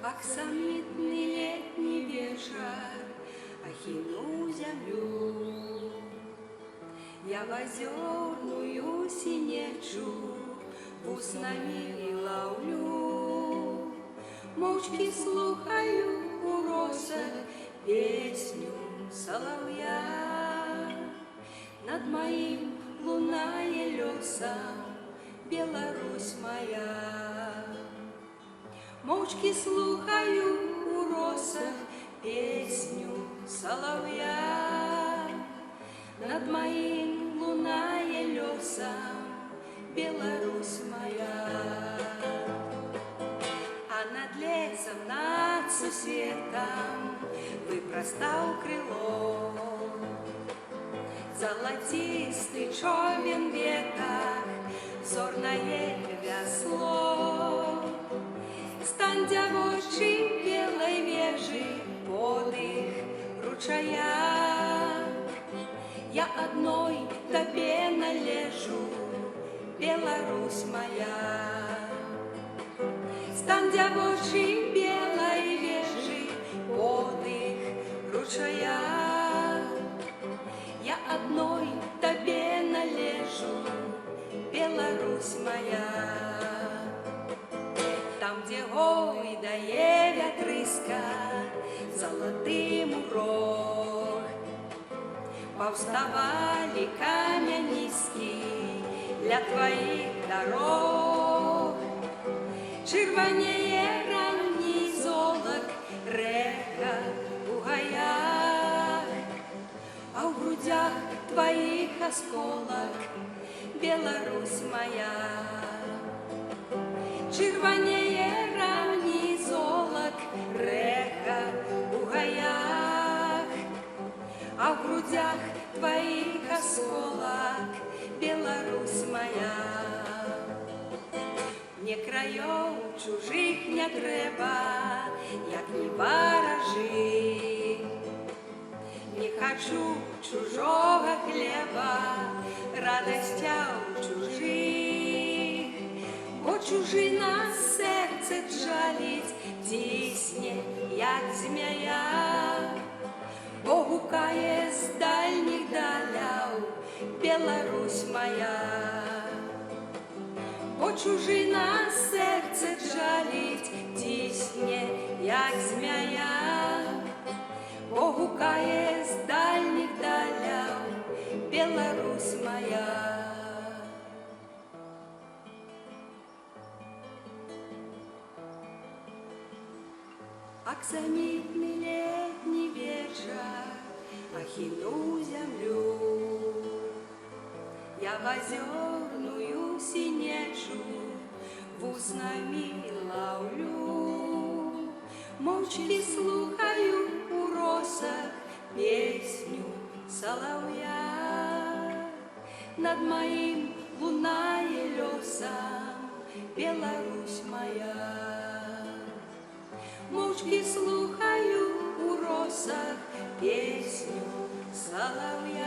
Оксамитный летний вечер охину землю. Я в озерную синечу вуснами ловлю, мовчки слухаю у росах песню соловья. Над моим лунає лесом Беларусь моя. Мовчки слухаю у росах песню соловья. Над моим лунає лесом Беларусь моя. А над лесом, над сусветом выпростал крыло. Золотистый човен в ветах, зорное весло. Стань девочей белой вежи, подых ручая. Я одной тебе належу, Беларусь моя. Стань девочей белой вежи, подых ручая. Я одной тебе належу, Беларусь моя. Там, где гойдає вятриска золотым урок, повставали каменистки для твоих дорог. Червоніє ранній золок, река у гаях, а в грудях твоих осколок, Беларусь моя. Червоніє ранній золок, река у гаях, а в грудях твоих осколок, Беларусь моя. Мне краев чужих не треба, як не ворожи. Не хочу чужого хлеба, радостя у чужих. Бо чужина серце джалить, тисне, як змія. Бо гукає з дальніх даляв, Беларусь моя. Бо чужина серце джалить, тисне, як змія. Бо гукає з дальніх даляв, Беларусь моя. Оксамитный летний вечер охину землю. Я в озерную синечу вуснами ловлю, мовчки слухаю у росах песню соловья. Над моим лунає лесом Беларусь моя. Мовчки слухаю у росах песню соловья.